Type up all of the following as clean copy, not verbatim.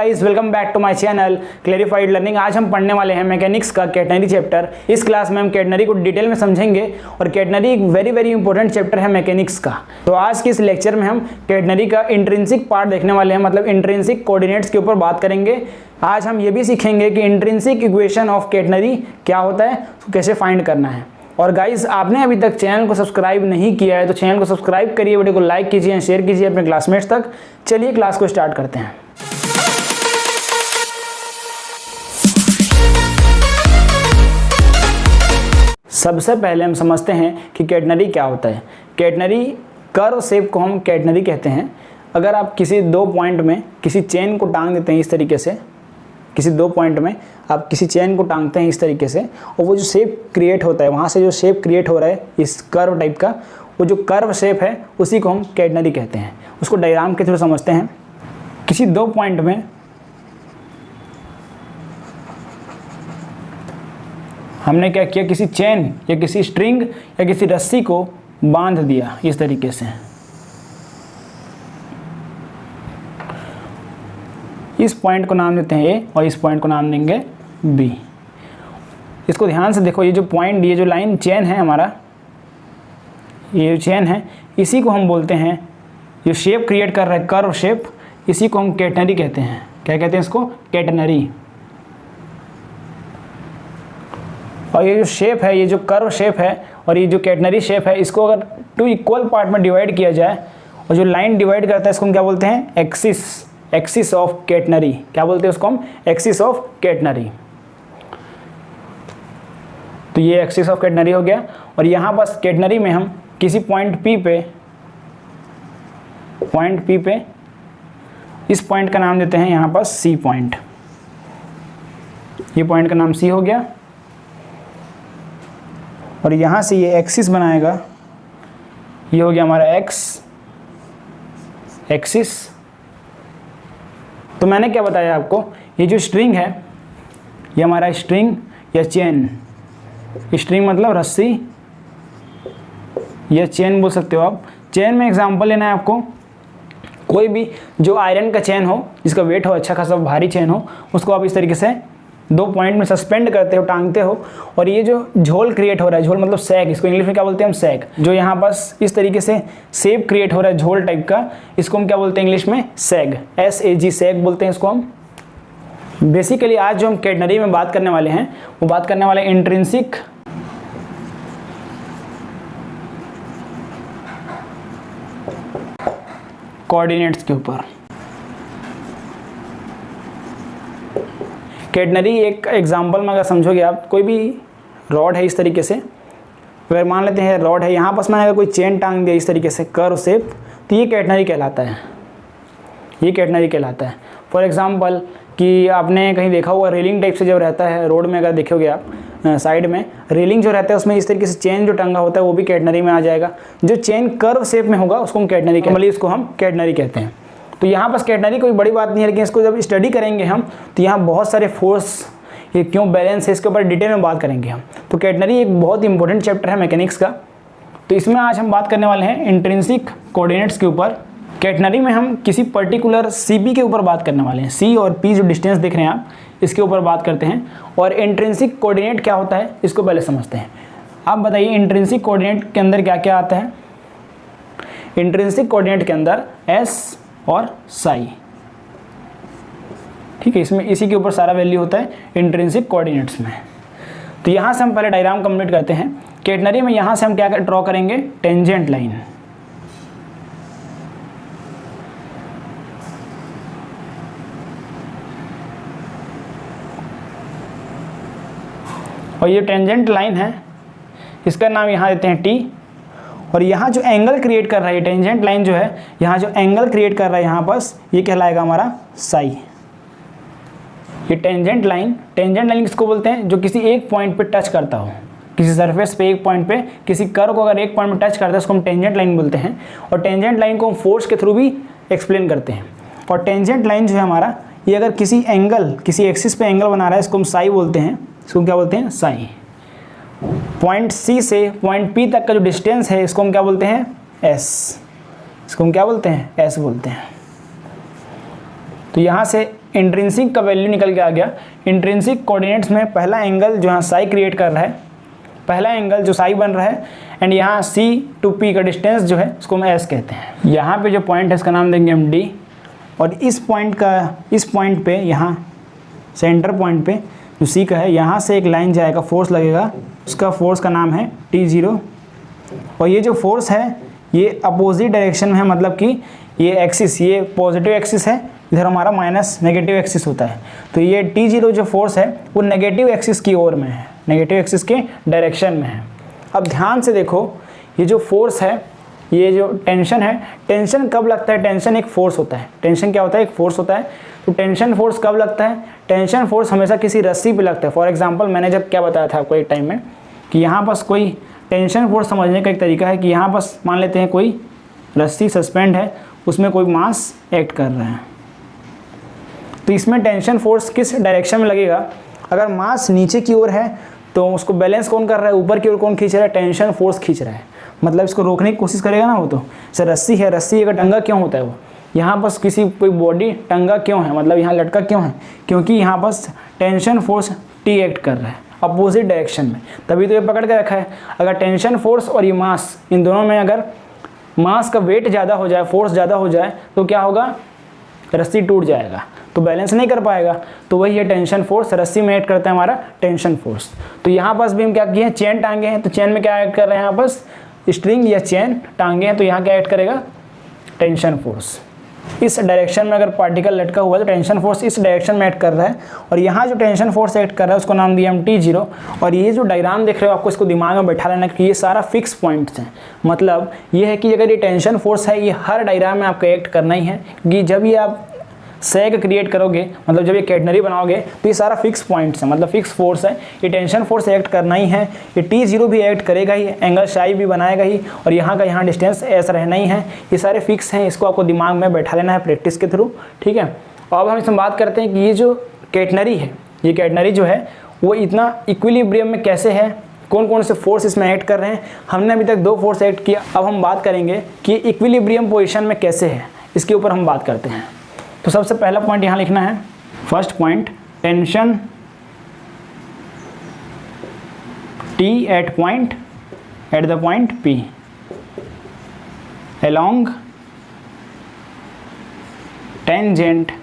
Guys, welcome back to my channel clarified learning. आज हम पढ़ने वाले हैं मैकेनिक्स का कैटनरी चैप्टर। इस क्लास में हम कैटनरी को डिटेल में समझेंगे और कैटनरी एक वेरी इंपॉर्टेंट चैप्टर है मैकेनिक्स का। तो आज के इस लेक्चर में हम कैटनरी का इंट्रिंसिक पार्ट देखने वाले हैं, मतलब इंट्रिंसिक कोऑर्डिनेट्स के ऊपर बात करेंगे। आज हम ये भी सीखेंगे कि इंट्रिंसिक इक्वेशन ऑफ कैटनरी क्या होता है, तो कैसे फाइंड करना है। और गाइस, आपने अभी तक चैनल को सब्सक्राइब नहीं किया है तो चैनल को सब्सक्राइब करिए, वीडियो को लाइक कीजिए, शेयर कीजिए अपने क्लासमेट्स तक। चलिए क्लास को स्टार्ट करते हैं। सबसे पहले हम समझते हैं कि कैटनरी क्या होता है। कैटनरी कर्व शेप को हम कैटनरी कहते हैं। अगर आप किसी दो पॉइंट में किसी चेन को टांग देते हैं इस तरीके से, किसी दो पॉइंट में आप किसी चेन को टांगते हैं इस तरीके से, और वो जो शेप क्रिएट होता है, वहाँ से जो शेप क्रिएट हो रहा है इस कर्व टाइप का, वो जो कर्व शेप है उसी को हम कैटनरी कहते हैं। उसको डायग्राम के थ्रू समझते हैं। किसी दो पॉइंट में हमने क्या किया, किसी चेन या किसी स्ट्रिंग या किसी रस्सी को बांध दिया इस तरीके से। इस पॉइंट को नाम देते हैं ए और इस पॉइंट को नाम देंगे बी। इसको ध्यान से देखो, ये जो पॉइंट, ये जो लाइन चेन है हमारा, ये जो चेन है, इसी को हम बोलते हैं, जो शेप क्रिएट कर रहा है कर्व शेप, इसी को हम कैटनरी कहते हैं। क्या कहते हैं इसको? कैटनरी। और ये जो शेप है, ये जो कर्व शेप है और ये जो कैटनरी शेप है, इसको अगर टू इक्वल पार्ट में डिवाइड किया जाए और जो लाइन डिवाइड करता है इसको हम क्या बोलते हैं? Axis of catenary. क्या बोलते हैं उसको हम? Axis of catenary. तो ये एक्सिस ऑफ कैटनरी हो गया। और यहाँ बस कैटनरी में हम किसी पॉइंट P पे इस पॉइंट का नाम देते हैं यहाँ पर C पॉइंट। ये पॉइंट का नाम C हो गया और यहाँ से ये एक्सिस बनाएगा, ये हो गया हमारा एक्सिस। तो मैंने क्या बताया आपको, ये जो स्ट्रिंग है ये हमारा स्ट्रिंग या चेन, स्ट्रिंग मतलब रस्सी या चेन बोल सकते हो आप। चेन में एग्जांपल लेना है आपको, कोई भी जो आयरन का चेन हो, जिसका वेट हो अच्छा खासा भारी चेन हो, उसको आप इस तरीके से दो पॉइंट में सस्पेंड करते हो, टांगते हो, और ये जो झोल क्रिएट हो रहा है, झोल मतलब सैग, इसको इंग्लिश में क्या बोलते हैं हम? सैग। जो यहाँ बस इस तरीके से शेप क्रिएट हो रहा है झोल टाइप का, इसको हम क्या बोलते हैं इंग्लिश में? सैग। SAG, सैग बोलते हैं इसको हम। बेसिकली आज जो हम कैटनरी में बात करने वाले हैं, वो बात करने वाले इंट्रिंसिक कोऑर्डिनेट्स के ऊपर। कैटनरी एक एग्जांपल में अगर समझोगे आप, कोई भी रॉड है इस तरीके से, अगर मान लेते हैं रॉड है, यहाँ पास मैंने अगर कोई चेन टांग दिया इस तरीके से कर्व शेप, तो ये कैटनरी कहलाता है। ये कैटनरी कहलाता है। फॉर एग्जांपल कि आपने कहीं देखा होगा रेलिंग टाइप से जब रहता है रोड में, अगर देखोगे आप साइड में रेलिंग जो रहता है उसमें इस तरीके से चेन जो टंगा होता है वो भी कैटनरी में आ जाएगा। जो चेन कर्व शेप में होगा उसको हम कैटनरी कहते हैं, इसको हम कैटनरी कहते हैं। तो यहाँ बस कैटनरी कोई बड़ी बात नहीं है, लेकिन इसको जब स्टडी करेंगे हम तो यहाँ बहुत सारे फोर्स, ये क्यों बैलेंस है, इसके ऊपर डिटेल में बात करेंगे हम। तो कैटनरी एक बहुत इंपॉर्टेंट चैप्टर है मैकेनिक्स का। तो इसमें आज हम बात करने वाले हैं इंट्रिंसिक कोऑर्डिनेट्स के ऊपर। कैटनरी में हम किसी पर्टिकुलर CP के ऊपर बात करने वाले हैं। C और P जो डिस्टेंस देख रहे हैं आप, इसके ऊपर बात करते हैं। और इंट्रिंसिक कोऑर्डिनेट क्या होता है इसको पहले समझते हैं। आप बताइए इंट्रिंसिक कोऑर्डिनेट के अंदर क्या क्या आता है? इंट्रिंसिक कोऑर्डिनेट के अंदर S और साई, ठीक है, इसमें इसी के ऊपर सारा वैल्यू होता है इंट्रिंसिक कोऑर्डिनेट्स में। तो यहाँ से हम पहले डायग्राम कंप्लीट करते हैं। कैटनरी में यहाँ से हम क्या ड्रॉ करेंगे? Tangent line. और ये टेंजेंट लाइन है, इसका नाम यहाँ देते हैं T। और यहाँ जो एंगल क्रिएट कर रहा है, टेंजेंट लाइन जो है, यहाँ जो एंगल क्रिएट कर रहा है यहाँ बस, ये कहलाएगा हमारा साई। ये टेंजेंट लाइन किसको बोलते हैं? जो किसी एक पॉइंट पे टच करता हो, किसी सरफेस पे एक पॉइंट पे, किसी कर्व को अगर एक पॉइंट में टच करता है उसको हम टेंजेंट लाइन बोलते हैं। और टेंजेंट लाइन को हम फोर्स के थ्रू भी एक्सप्लेन करते हैं। और टेंजेंट लाइन जो है हमारा, ये अगर किसी एंगल, किसी एक्सिस पे एंगल बना रहा है, इसको हम साई बोलते हैं। इसको क्या बोलते हैं? साई। पॉइंट C से पॉइंट P तक का जो डिस्टेंस है इसको हम क्या बोलते हैं? S। इसको हम क्या बोलते हैं? S बोलते हैं। तो यहाँ से इंट्रिंसिक का वैल्यू निकल के आ गया। इंट्रिंसिक कोऑर्डिनेट्स में पहला एंगल जो यहाँ साई क्रिएट कर रहा है, पहला एंगल जो साई बन रहा है, एंड यहाँ C to P का डिस्टेंस जो है इसको हम S कहते हैं। यहाँ पे जो पॉइंट है इसका नाम देंगे हम D, और इस पॉइंट पे यहाँ सेंटर पॉइंट पे जो C का है, यहाँ से एक लाइन जाएगा, फोर्स लगेगा, उसका फोर्स का नाम है T0। और ये जो फोर्स है ये अपोजिट डायरेक्शन में है, मतलब कि ये एक्सिस, ये पॉजिटिव एक्सिस है, इधर हमारा माइनस नेगेटिव एक्सिस होता है। तो ये T0 जो फोर्स है वो नेगेटिव एक्सिस की ओर में है, नेगेटिव एक्सिस के डायरेक्शन में है। अब ध्यान से देखो, ये जो फोर्स है, ये जो टेंशन है, टेंशन कब लगता है? टेंशन एक फोर्स होता है। टेंशन क्या होता है? एक फोर्स होता है। तो टेंशन फोर्स कब लगता है? टेंशन फोर्स हमेशा किसी रस्सी पे लगता है। फॉर एग्जांपल मैंने जब क्या बताया था आपको एक टाइम में कि यहाँ पास कोई टेंशन फोर्स समझने का एक तरीका है कि यहाँ पास मान लेते हैं कोई रस्सी सस्पेंड है, उसमें कोई मास एक्ट कर रहा है, तो इसमें टेंशन फोर्स किस डायरेक्शन में लगेगा? अगर मास नीचे की ओर है तो उसको बैलेंस कौन कर रहा है? ऊपर की ओर कौन खींच रहा है? टेंशन फोर्स खींच रहा है, मतलब इसको रोकने की कोशिश करेगा ना वो। तो जैसे रस्सी है, रस्सी का टंगा क्यों होता है? वो यहाँ पास किसी कोई बॉडी टंगा क्यों है, मतलब यहाँ लटका क्यों है? क्योंकि यहाँ पास टेंशन फोर्स T एक्ट कर रहा है अपोजिट डायरेक्शन में, तभी तो ये पकड़ के रखा है। अगर टेंशन फोर्स और ये मास, इन दोनों में अगर मास का वेट ज़्यादा हो जाए, फोर्स ज़्यादा हो जाए, तो क्या होगा? रस्सी टूट जाएगा, तो बैलेंस नहीं कर पाएगा। तो वही है टेंशन फोर्स, रस्सी में ऐड करता है हमारा टेंशन फोर्स। तो यहाँ पास भी हम क्या किए हैं? चेन टांगे हैं, तो चेन में क्या ऐड कर रहे हैं? यहाँ पास स्ट्रिंग या चेन टांगे हैं, तो यहाँ क्या ऐड करेगा? Tension force. इस डायरेक्शन में अगर पार्टिकल लटका हुआ है तो टेंशन फोर्स इस डायरेक्शन में ऐड कर रहा है, और यहाँ जो टेंशन फोर्स ऐड कर रहा है उसको नाम दिया हम T0। और ये जो डायग्राम देख रहे हो आपको इसको दिमाग में बैठा लेना कि ये सारा फिक्स पॉइंट्स हैं। मतलब ये है कि अगर ये टेंशन फोर्स है, ये हर डायग्राम में आपको ऐड करना ही है, क्योंकि जब ये आप सैग क्रिएट करोगे, मतलब जब ये कैटनरी बनाओगे, तो ये सारा फिक्स पॉइंट्स है, मतलब फिक्स फोर्स है। ये टेंशन फोर्स एक्ट करना ही है, ये T0 भी एक्ट करेगा ही, एंगल साई भी बनाएगा ही, और यहाँ का यहाँ डिस्टेंस ऐसा रहना ही है। ये सारे फिक्स हैं, इसको आपको दिमाग में बैठा लेना है प्रैक्टिस के थ्रू, ठीक है। और अब हम इसमें बात करते हैं कि ये जो कैटनरी है, ये कैटनरी जो है वो इतना इक्विलिब्रियम में कैसे है, कौन कौन से फोर्स इसमें ऐड कर रहे हैं। हमने अभी तक 2 फोर्स ऐड किया, अब हम बात करेंगे कि इक्विलिब्रियम पोजीशन में कैसे है, इसके ऊपर हम बात करते हैं। तो सबसे पहला पॉइंट यहाँ लिखना है, first point, tension T at the point P along tangent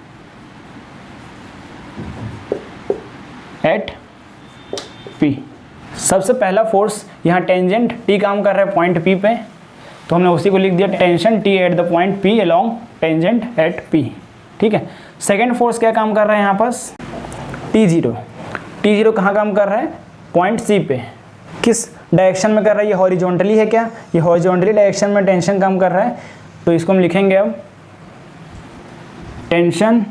at P। सबसे पहला फोर्स यहाँ टेंजेंट T काम कर रहा है पॉइंट P पे, तो हमने उसी को लिख दिया tension T at the point P along tangent at P, ठीक है। सेकेंड फोर्स क्या काम कर रहा है यहाँ पास? T0 कहाँ काम कर रहा है? पॉइंट C पे। किस डायरेक्शन में कर रहा है? ये हॉरिजॉन्टली है क्या? ये हॉरिजॉन्टली डायरेक्शन में टेंशन काम कर रहा है, तो इसको हम लिखेंगे अब tension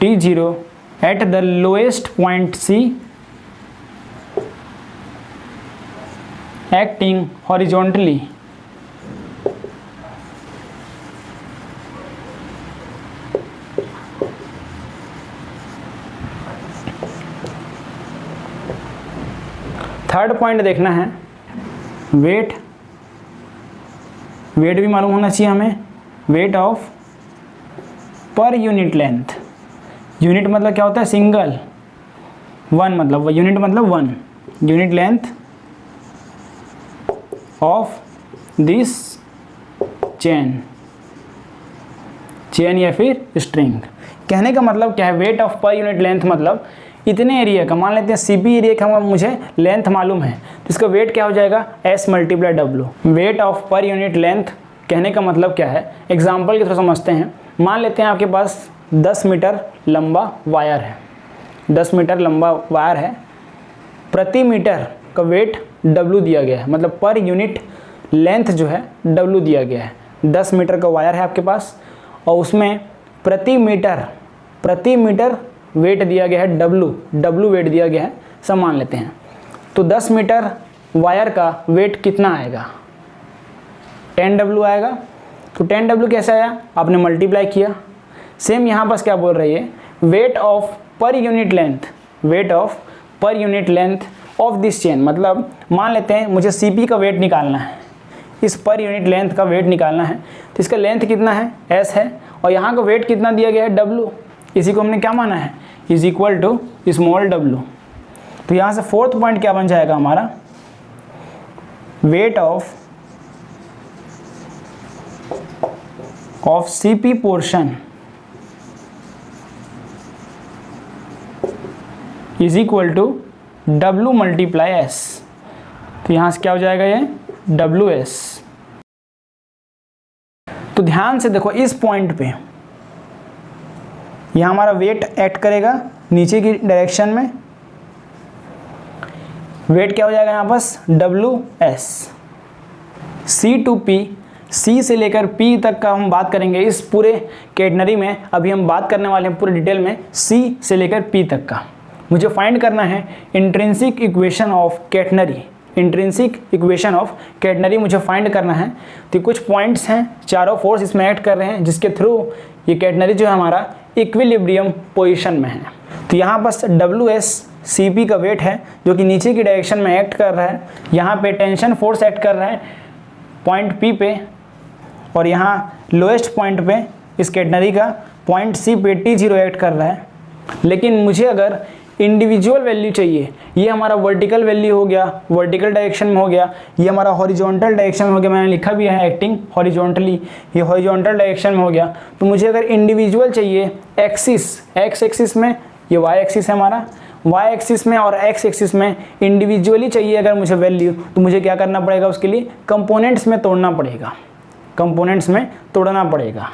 T0 at the lowest point C acting horizontally third point देखना है, वेट भी मालूम होना चाहिए हमें, weight of per unit length. Unit मतलब क्या होता है? सिंगल। वन मतलब यूनिट मतलब 1 unit length of this chain या फिर स्ट्रिंग। कहने का मतलब क्या है? Weight of per unit length मतलब इतने एरिया का, मान लेते हैं CP एरिया का मुझे लेंथ मालूम है, तो इसका वेट क्या हो जाएगा? S × W। Weight of per unit length कहने का मतलब क्या है? एग्जाम्पल के थ्रू समझते हैं। मान लेते हैं आपके पास 10 मीटर लंबा वायर है, 10 मीटर लंबा वायर है, प्रति मीटर का वेट W दिया गया है, मतलब पर यूनिट लेंथ जो है W दिया गया है। 10 मीटर का वायर है आपके पास, और उसमें प्रति मीटर वेट दिया गया है W वेट दिया गया है, सब मान लेते हैं। तो 10 मीटर वायर का वेट कितना आएगा? 10W आएगा। तो 10W कैसे आया? आपने मल्टीप्लाई किया। सेम यहाँ पास क्या बोल रही है? Weight of per unit length of this chain, मतलब मान लेते हैं मुझे CP का वेट निकालना है, इस पर यूनिट लेंथ का वेट निकालना है, तो इसका लेंथ कितना है? S है, और यहाँ का वेट कितना दिया गया है W, इसी को हमने क्या माना है is equal to small w। तो यहाँ से फोर्थ पॉइंट क्या बन जाएगा हमारा, weight of CP portion is equal to W multiply S। तो यहाँ से क्या हो जाएगा ये WS। तो ध्यान से देखो इस पॉइंट पे यहाँ हमारा वेट एक्ट करेगा नीचे की डायरेक्शन में, वेट क्या हो जाएगा यहाँ पास WS। C to P, C से लेकर P तक का हम बात करेंगे इस पूरे कैटनरी में। अभी हम बात करने वाले हैं पूरे डिटेल में C से लेकर P तक का। मुझे फाइंड करना है intrinsic equation of catenary, intrinsic equation of catenary मुझे फाइंड करना है। तो कुछ पॉइंट्स हैं, चारों फोर्स इसमें एक्ट कर रहे हैं जिसके थ्रू ये कैटनरी जो है हमारा इक्विलिब्रियम पोजीशन में है। तो यहाँ बस WS CP का वेट है जो कि नीचे की डायरेक्शन में एक्ट कर रहा है। यहाँ पे टेंशन फोर्स एक्ट कर रहा है पॉइंट P पे, और यहाँ लोएस्ट पॉइंट पे इस कैटनरी का पॉइंट C पे T0 एक्ट कर रहा है। लेकिन मुझे अगर इंडिविजुअल वैल्यू चाहिए, ये हमारा वर्टिकल वैल्यू हो गया, वर्टिकल डायरेक्शन में हो गया, ये हमारा हॉरिजॉन्टल डायरेक्शन में हो गया, मैंने लिखा भी है एक्टिंग हॉरिजॉन्टली, ये हॉरिजॉन्टल डायरेक्शन में हो गया। तो मुझे अगर इंडिविजुअल चाहिए एक्सिस, एक्स एक्सिस में, ये वाई एक्सिस है हमारा, वाई एक्सिस में और एक्स एक्सिस में इंडिविजुअली चाहिए अगर मुझे वैल्यू, तो मुझे क्या करना पड़ेगा, उसके लिए कंपोनेंट्स में तोड़ना पड़ेगा, कंपोनेंट्स में तोड़ना पड़ेगा।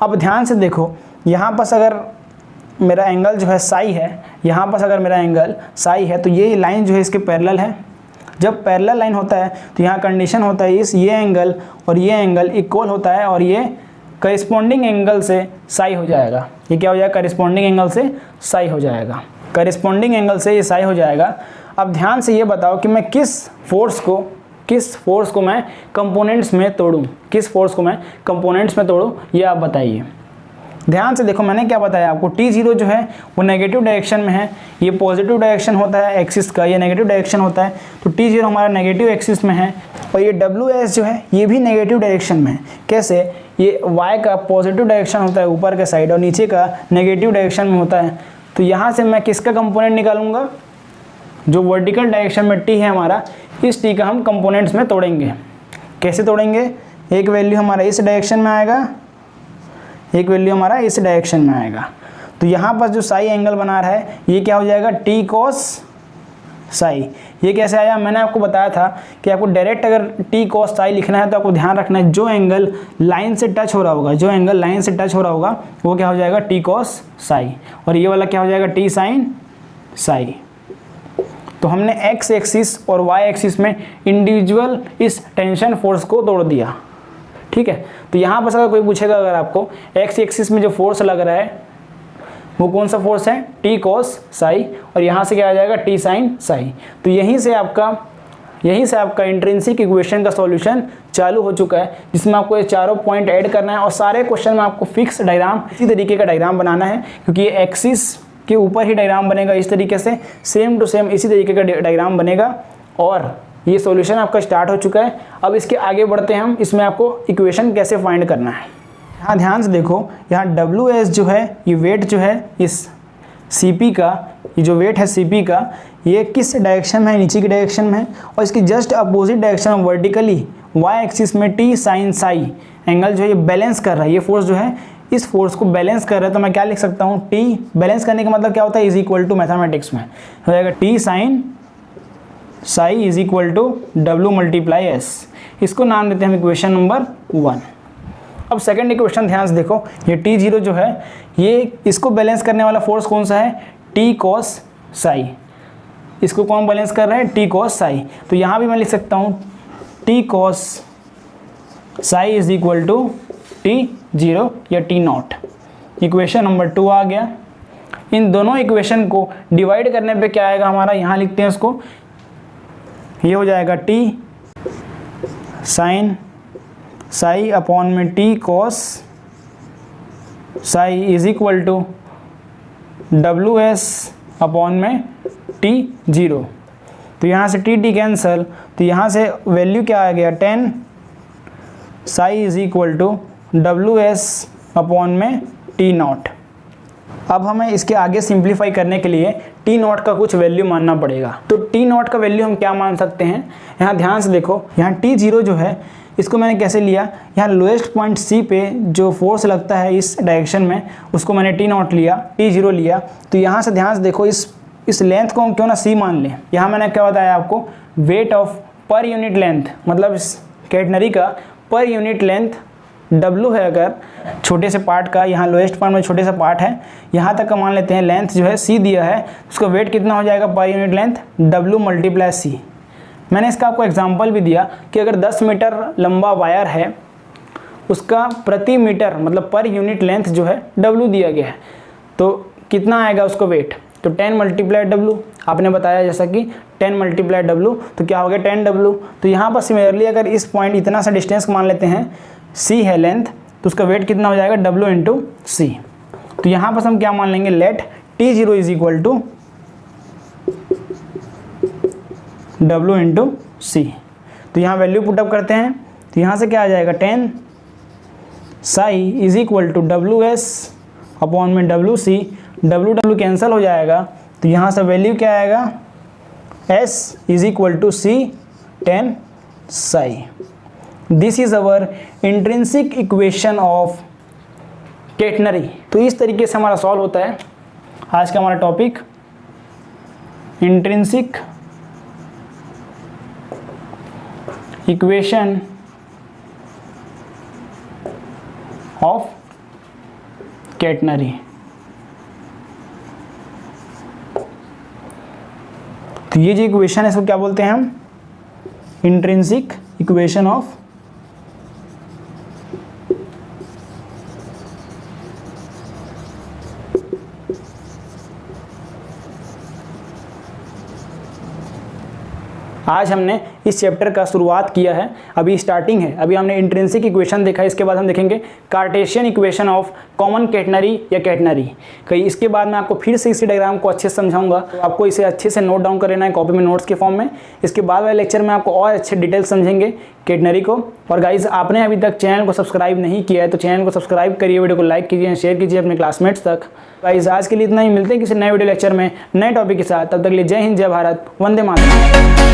अब ध्यान से देखो, यहाँ पर अगर मेरा एंगल जो है साई है, यहाँ पर अगर मेरा एंगल साई है तो ये लाइन जो है इसके पैरेलल है। जब पैरेलल लाइन होता है तो यहाँ कंडीशन होता है इस ये एंगल और ये एंगल इक्वल होता है और ये करिस्पॉन्डिंग एंगल से साई हो जाएगा। ये क्या हो जाएगा, करिस्पॉन्डिंग एंगल से साई हो जाएगा, करिस्पॉन्डिंग एंगल से ये साई हो जाएगा। अब ध्यान से ये बताओ कि मैं किस फोर्स को मैं कंपोनेंट्स में तोड़ूं, किस फोर्स को मैं कंपोनेंट्स में तोड़ूं, ये आप बताइए। ध्यान से देखो, मैंने क्या बताया आपको, T0 जो है वो नेगेटिव डायरेक्शन में है, ये पॉजिटिव डायरेक्शन होता है एक्सिस का, ये नेगेटिव डायरेक्शन होता है। तो T0 हमारा नेगेटिव एक्सिस में है और ये WS जो है ये भी नेगेटिव डायरेक्शन में है। कैसे, ये Y का पॉजिटिव डायरेक्शन होता है ऊपर का साइड और नीचे का नेगेटिव डायरेक्शन में होता है। तो यहाँ से मैं किसका कंपोनेंट निकालूंगा, जो वर्टिकल डायरेक्शन में T है हमारा, इस T का हम कंपोनेंट्स में तोड़ेंगे। कैसे तोड़ेंगे, एक वैल्यू हमारा इस डायरेक्शन में आएगा, एक वैल्यू हमारा इस डायरेक्शन में आएगा। तो यहाँ पर जो साई एंगल बना रहा है ये क्या हो जाएगा, T cos साई। ये कैसे आया, मैंने आपको बताया था कि आपको डायरेक्ट अगर T cos साई लिखना है तो आपको ध्यान रखना है जो एंगल लाइन से टच हो रहा होगा, जो एंगल लाइन से टच हो रहा होगा वो क्या हो जाएगा, T cos साई, और ये वाला क्या हो जाएगा, T sin साई। तो हमने एक्स एक्सिस और वाई एक्सिस में इंडिविजुअल इस टेंशन फोर्स को तोड़ दिया। ठीक है, तो यहाँ पर अगर कोई पूछेगा अगर आपको एक्स एक्सिस में जो फोर्स लग रहा है वो कौन सा फोर्स है, T cos साई, और यहाँ से क्या आ जाएगा, T sin साई। तो यहीं से आपका इंट्रिंसिक इक्वेशन का सॉल्यूशन चालू हो चुका है, जिसमें आपको ये चारों पॉइंट ऐड करना है और सारे क्वेश्चन में आपको फिक्स डायग्राम इसी तरीके का डायग्राम बनाना है, क्योंकि ये एक्सिस के ऊपर ही डायग्राम बनेगा इस तरीके से, सेम टू सेम इसी तरीके का डायग्राम बनेगा। और ये सॉल्यूशन आपका स्टार्ट हो चुका है। अब इसके आगे बढ़ते हैं हम, इसमें आपको इक्वेशन कैसे फाइंड करना है। यहाँ ध्यान से देखो, यहाँ WS जो है ये वेट जो है इस CP का, ये जो वेट है CP का, ये किस डायरेक्शन में है, नीचे की डायरेक्शन में है, और इसकी जस्ट अपोजिट डायरेक्शन में वर्टिकली Y एक्सिस में T sin साई एंगल जो है ये बैलेंस कर रहा है। ये फोर्स जो है इस फोर्स को बैलेंस कर रहा है। तो मैं क्या लिख सकता हूँ, T बैलेंस करने का मतलब क्या होता है, इज इक्वल टू मैथमेटिक्स में हो जाएगा T sin psi is equal to W multiply S। इसको नाम देते हैं हम इक्वेशन नंबर 1। अब सेकंड इक्वेशन ध्यान से देखो, ये T0 जो है ये इसको बैलेंस करने वाला फोर्स कौन सा है, T cos साई। इसको कौन बैलेंस कर रहा है, T cos साई। तो यहाँ भी मैं लिख सकता हूँ T cos psi is equal to T0 या T0। इक्वेशन नंबर 2 आ गया। इन दोनों इक्वेशन को डिवाइड करने पे क्या आएगा हमारा, यहाँ लिखते हैं इसको, ये हो जाएगा T sin साई अपॉन में T cos psi is equal to WS upon में T0। तो यहाँ से T कैंसल, तो यहाँ से वैल्यू क्या आ गया, 10 psi is equal to WS upon में टी नॉट। अब हमें इसके आगे सिंप्लीफाई करने के लिए टी नॉट का कुछ वैल्यू मानना पड़ेगा। तो टी नॉट का वैल्यू हम क्या मान सकते हैं, यहाँ ध्यान से देखो, यहाँ T0 जो है इसको मैंने कैसे लिया, यहाँ लोएस्ट पॉइंट C पे जो फोर्स लगता है इस डायरेक्शन में उसको मैंने टी नॉट लिया, T0 लिया। तो यहाँ से ध्यान से देखो, इस लेंथ को हम क्यों ना C मान लें। यहाँ मैंने क्या बताया आपको, weight of per unit length, मतलब इस कैटनरी का पर यूनिट लेंथ W है। अगर छोटे से पार्ट का, यहाँ लोएस्ट पॉइंट में छोटे सा पार्ट है, यहाँ तक का मान लेते हैं, लेंथ जो है C दिया है, उसका वेट कितना हो जाएगा per unit length, W multiply C। मैंने इसका आपको एग्जांपल भी दिया कि अगर 10 मीटर लंबा वायर है, उसका प्रति मीटर मतलब पर यूनिट लेंथ जो है W दिया गया है, तो कितना आएगा उसको वेट, तो 10 मल्टीप्लाई W। आपने बताया जैसा कि 10 मल्टीप्लाई W, तो क्या हो गया 10W। तो यहाँ पर सिमिलरली अगर इस पॉइंट इतना सा डिस्टेंस मान लेते हैं, C है लेंथ, तो उसका वेट कितना हो जाएगा W इंटू C। तो यहाँ पर हम क्या मान लेंगे, let T0 is equal to W into C। तो यहाँ वैल्यू पुटअप करते हैं, तो यहाँ से क्या आ जाएगा 10 psi is equal to WS upon में WC। W कैंसिल हो जाएगा, तो यहाँ से वैल्यू क्या आएगा, S is equal to C 10 psi. This is our intrinsic equation of catenary. तो इस तरीके से हमारा सॉल्व होता है आज का हमारा topic, intrinsic equation of catenary. तो ये जो इक्वेशन है इसको क्या बोलते हैं हम, इंट्रिंसिक इक्वेशन ऑफ आज हमने इस चैप्टर का शुरुआत किया है, अभी स्टार्टिंग है। अभी हमने इंट्रिंसिक इक्वेशन देखा, इसके बाद हम देखेंगे Cartesian equation of common catenary या कैटनरी। कहीं इसके बाद मैं आपको फिर से इसी डायग्राम को अच्छे से समझाऊंगा, तो आपको इसे अच्छे से नोट डाउन कर लेना है कॉपी में नोट्स के फॉर्म में। इसके बाद वाले लेक्चर में आपको और अच्छे डिटेल समझेंगे कैटनरी को। और गाइज, आपने अभी तक चैनल को सब्सक्राइब नहीं किया है तो चैनल को सब्सक्राइब करिए, वीडियो को लाइक कीजिए, शेयर कीजिए अपने क्लासमेट्स तक। गाइज, आज के लिए इतना ही, मिलते हैं किसी नए वीडियो लेक्चर में नए टॉपिक के साथ। तब तक के लिए जय हिंद, जय भारत, वंदे मातरम।